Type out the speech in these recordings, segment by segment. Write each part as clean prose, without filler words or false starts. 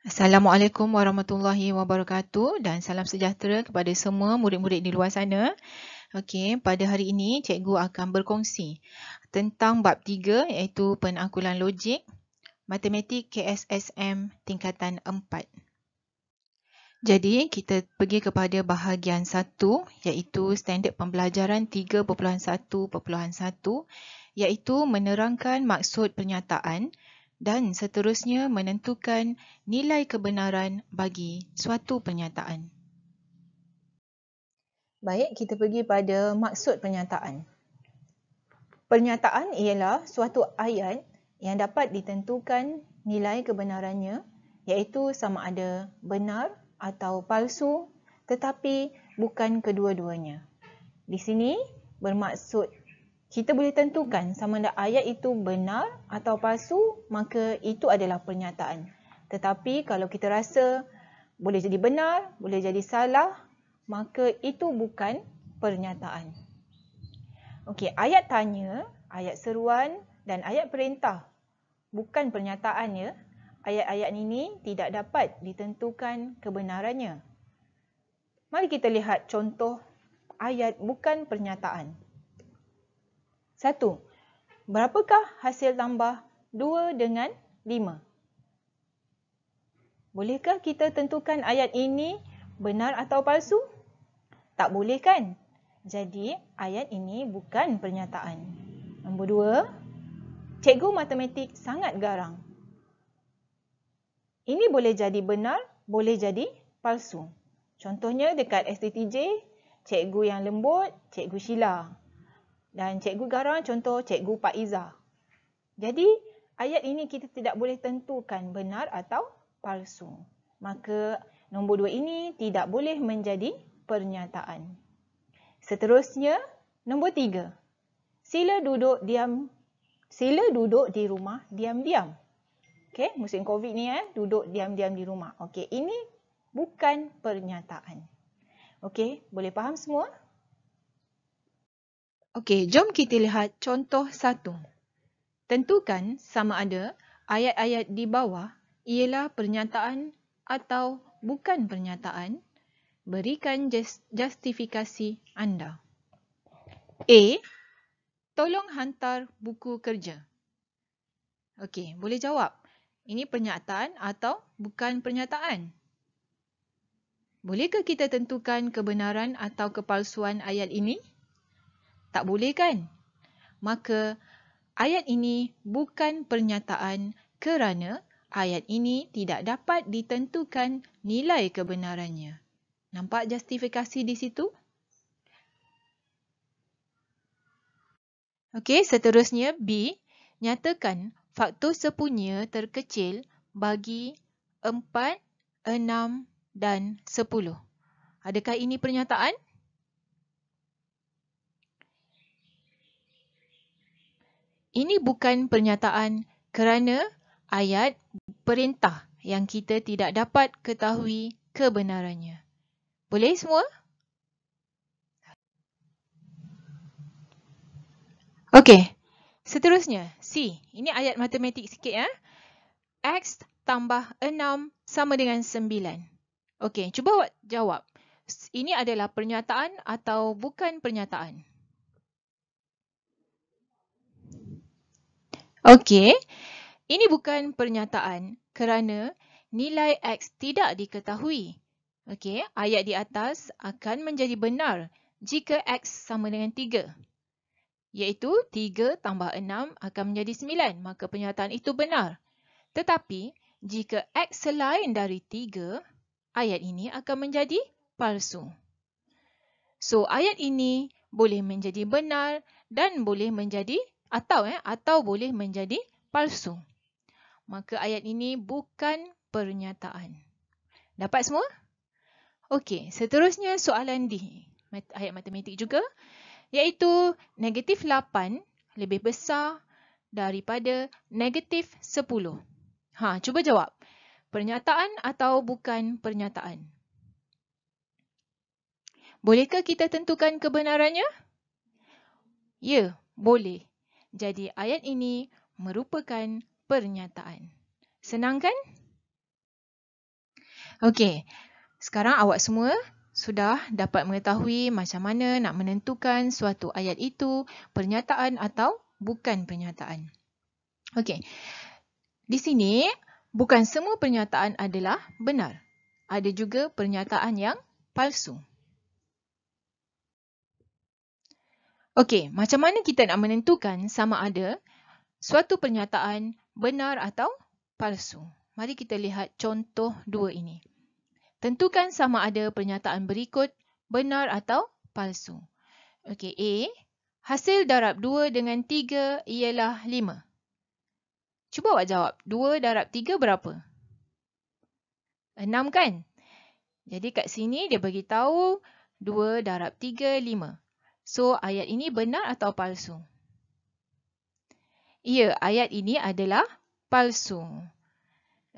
Assalamualaikum warahmatullahi wabarakatuh dan salam sejahtera kepada semua murid-murid di luar sana. Okey, pada hari ini cikgu akan berkongsi tentang bab 3 iaitu penangkulan logik matematik KSSM tingkatan 4. Jadi kita pergi kepada bahagian 1 iaitu standard pembelajaran 3.1.1 iaitu menerangkan maksud pernyataan dan seterusnya menentukan nilai kebenaran bagi suatu pernyataan. Baik, kita pergi pada maksud pernyataan. Pernyataan ialah suatu ayat yang dapat ditentukan nilai kebenarannya iaitu sama ada benar atau palsu tetapi bukan kedua-duanya. Di sini bermaksud kita boleh tentukan sama ada ayat itu benar atau palsu, maka itu adalah pernyataan. Tetapi kalau kita rasa boleh jadi benar, boleh jadi salah, maka itu bukan pernyataan. Okey, ayat tanya, ayat seruan dan ayat perintah bukan pernyataannya. Ayat-ayat ini tidak dapat ditentukan kebenarannya. Mari kita lihat contoh ayat bukan pernyataan. 1. Berapakah hasil tambah 2 dengan 5? Bolehkah kita tentukan ayat ini benar atau palsu? Tak boleh kan? Jadi ayat ini bukan pernyataan. Nombor 2. Cikgu matematik sangat garang. Ini boleh jadi benar, boleh jadi palsu. Contohnya dekat STTJ, cikgu yang lembut, cikgu Sheila. Dan cikgu garang, contoh cikgu Pak Izzah. Jadi, ayat ini kita tidak boleh tentukan benar atau palsu. Maka, nombor 2 ini tidak boleh menjadi pernyataan. Seterusnya, nombor 3. Sila duduk di rumah diam-diam. Okey, musim COVID ni duduk diam-diam di rumah. Okey, ini bukan pernyataan. Okey, boleh faham semua? Okey, jom kita lihat contoh 1. Tentukan sama ada ayat-ayat di bawah ialah pernyataan atau bukan pernyataan. Berikan justifikasi anda. A. Tolong hantar buku kerja. Okey, boleh jawab. Ini pernyataan atau bukan pernyataan? Bolehkah kita tentukan kebenaran atau kepalsuan ayat ini? Tak boleh kan? Maka ayat ini bukan pernyataan kerana ayat ini tidak dapat ditentukan nilai kebenarannya. Nampak justifikasi di situ? Okey, seterusnya B. Nyatakan faktor sepunya terkecil bagi 4, 6 dan 10. Adakah ini pernyataan? Ini bukan pernyataan kerana ayat perintah yang kita tidak dapat ketahui kebenarannya. Boleh semua? Okey, seterusnya C. Ini ayat matematik sikit. X tambah 6 sama dengan 9. Okey, cuba jawab. Ini adalah pernyataan atau bukan pernyataan? Okey, ini bukan pernyataan kerana nilai X tidak diketahui. Okey, ayat di atas akan menjadi benar jika X sama dengan 3. Iaitu 3 tambah 6 akan menjadi 9. Maka pernyataan itu benar. Tetapi, jika X selain dari 3, ayat ini akan menjadi palsu. So, ayat ini boleh menjadi benar dan boleh menjadi atau boleh menjadi palsu. Maka ayat ini bukan pernyataan. Dapat semua? Okey, seterusnya soalan D. Ayat matematik juga. Iaitu negatif 8 lebih besar daripada negatif 10. Cuba jawab. Pernyataan atau bukan pernyataan? Bolehkah kita tentukan kebenarannya? Ya, boleh. Jadi ayat ini merupakan pernyataan. Senang kan? Okey, sekarang awak semua sudah dapat mengetahui macam mana nak menentukan suatu ayat itu pernyataan atau bukan pernyataan. Okey, di sini bukan semua pernyataan adalah benar. Ada juga pernyataan yang palsu. Okey, macam mana kita nak menentukan sama ada suatu pernyataan benar atau palsu? Mari kita lihat contoh dua ini. Tentukan sama ada pernyataan berikut benar atau palsu. Okey, A. Hasil darab 2 dengan 3 ialah 5. Cuba awak jawab. 2 darab 3 berapa? 6 kan? Jadi kat sini dia bagi tahu 2 darab 3, 5. So, ayat ini benar atau palsu? Ya, ayat ini adalah palsu.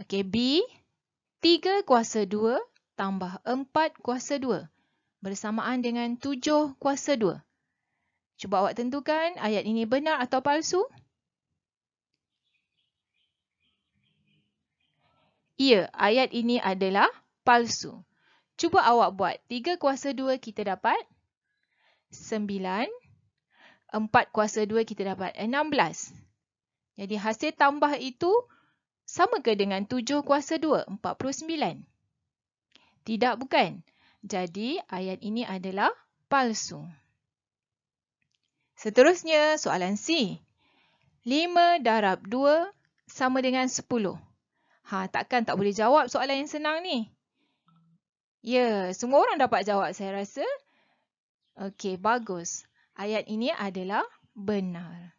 Okey, B. 3 kuasa 2 tambah 4 kuasa 2 bersamaan dengan 7 kuasa 2. Cuba awak tentukan ayat ini benar atau palsu? Ya, ayat ini adalah palsu. Cuba awak buat 3 kuasa 2 kita dapat 9. 4 kuasa 2 kita dapat 16. Jadi hasil tambah itu sama ke dengan 7 kuasa 2? 49. Tidak, bukan. Jadi ayat ini adalah palsu. Seterusnya soalan C. 5 darab 2 sama dengan 10. Takkan tak boleh jawab soalan yang senang ni? Ya, semua orang dapat jawab saya rasa. Okey, bagus. Ayat ini adalah benar.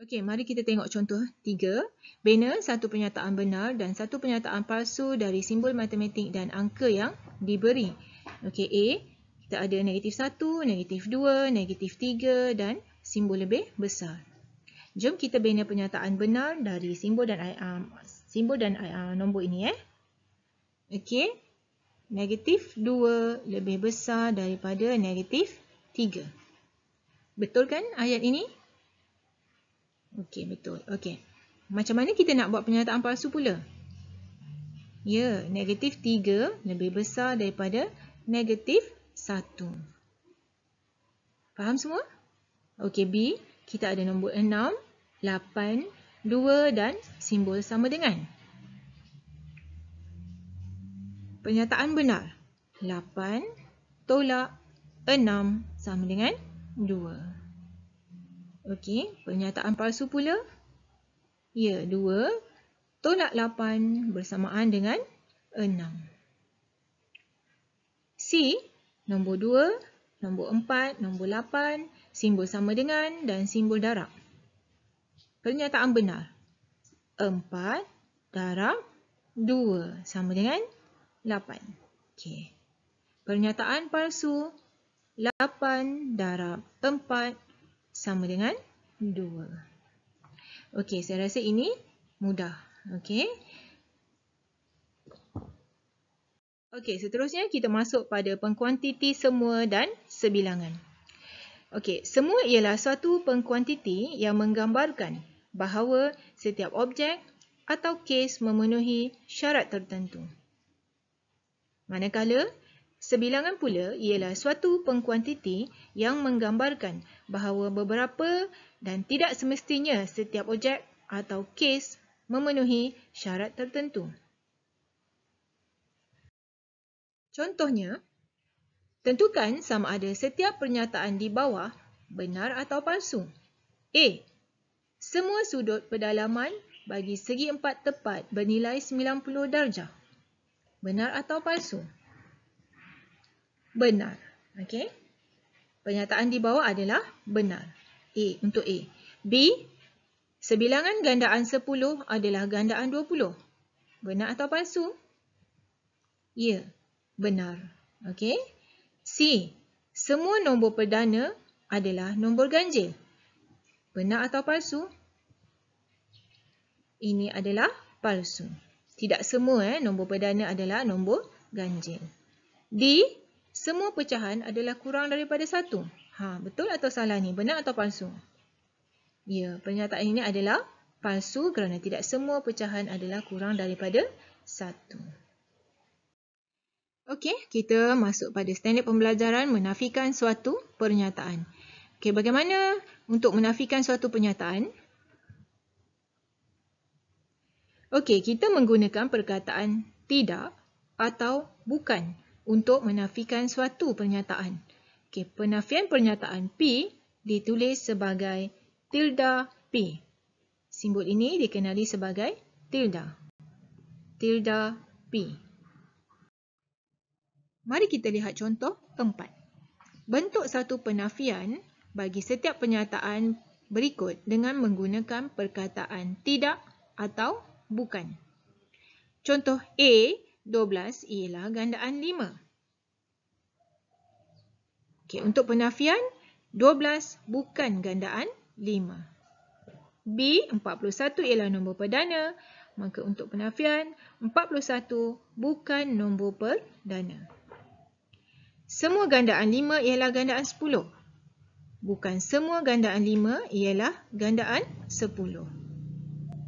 Okey, mari kita tengok contoh 3. Bina satu pernyataan benar dan satu pernyataan palsu dari simbol matematik dan angka yang diberi. Okey, A. Kita ada negatif 1, negatif 2, negatif 3 dan simbol lebih besar. Jom kita bina pernyataan benar dari simbol dan nombor ini. Okey, negatif 2 lebih besar daripada negatif 3. Betul kan ayat ini? Okey, betul. Okey. Macam mana kita nak buat pernyataan palsu pula? Ya, negatif 3 lebih besar daripada negatif 1. Faham semua? Okey, B. Kita ada nombor 6, 8, 2 dan simbol sama dengan. Pernyataan benar. 8 tolak 6 sama dengan 2. Okey, pernyataan palsu pula. Ya, 2 tolak 8 bersamaan dengan 6. C, nombor 2, nombor 4, nombor 8, simbol sama dengan dan simbol darab. Pernyataan benar. 4 darab 2 sama dengan 8. Okey. Pernyataan palsu. 8 darab 4 sama dengan 2. Okey, saya rasa ini mudah. Okey. Okey, seterusnya kita masuk pada pengkuantiti semua dan sebilangan. Okey, semua ialah suatu pengkuantiti yang menggambarkan bahawa setiap objek atau kes memenuhi syarat tertentu. Manakala sebilangan pula ialah suatu pengkuantiti yang menggambarkan bahawa beberapa dan tidak semestinya setiap objek atau kes memenuhi syarat tertentu. Contohnya, tentukan sama ada setiap pernyataan di bawah benar atau palsu. A. Semua sudut pedalaman bagi segi empat tepat bernilai 90 darjah. Benar atau palsu? Benar. Okey. Pernyataan di bawah adalah benar. A untuk A. B. Sebilangan gandaan 10 adalah gandaan 20. Benar atau palsu? Ya, benar. Okey. C. Semua nombor perdana adalah nombor ganjil. Benar atau palsu? Ini adalah palsu. Tidak semua nombor perdana adalah nombor ganjil. D. Semua pecahan adalah kurang daripada 1. Betul atau salah ni? Benar atau palsu? Ya, pernyataan ini adalah palsu kerana tidak semua pecahan adalah kurang daripada 1. Okey, kita masuk pada standard pembelajaran menafikan suatu pernyataan. Okey, bagaimana untuk menafikan suatu pernyataan? Okey, kita menggunakan perkataan tidak atau bukan untuk menafikan suatu pernyataan. Okey, penafian pernyataan P ditulis sebagai tilde P. Simbol ini dikenali sebagai tilde. Tilde P. Mari kita lihat contoh 4. Bentuk satu penafian bagi setiap pernyataan berikut dengan menggunakan perkataan tidak atau bukan. Contoh A, 12 ialah gandaan 5. Okey, untuk penafian, 12 bukan gandaan 5. B, 41 ialah nombor perdana. Maka untuk penafian, 41 bukan nombor perdana. Semua gandaan 5 ialah gandaan 10. Bukan semua gandaan 5 ialah gandaan 10.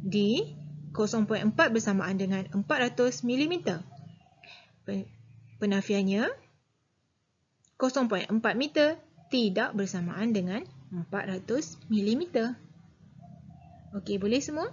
D, 0.4 bersamaan dengan 400 mm. Penafiannya, 0.4 meter tidak bersamaan dengan 400 mm. Okey, boleh semua?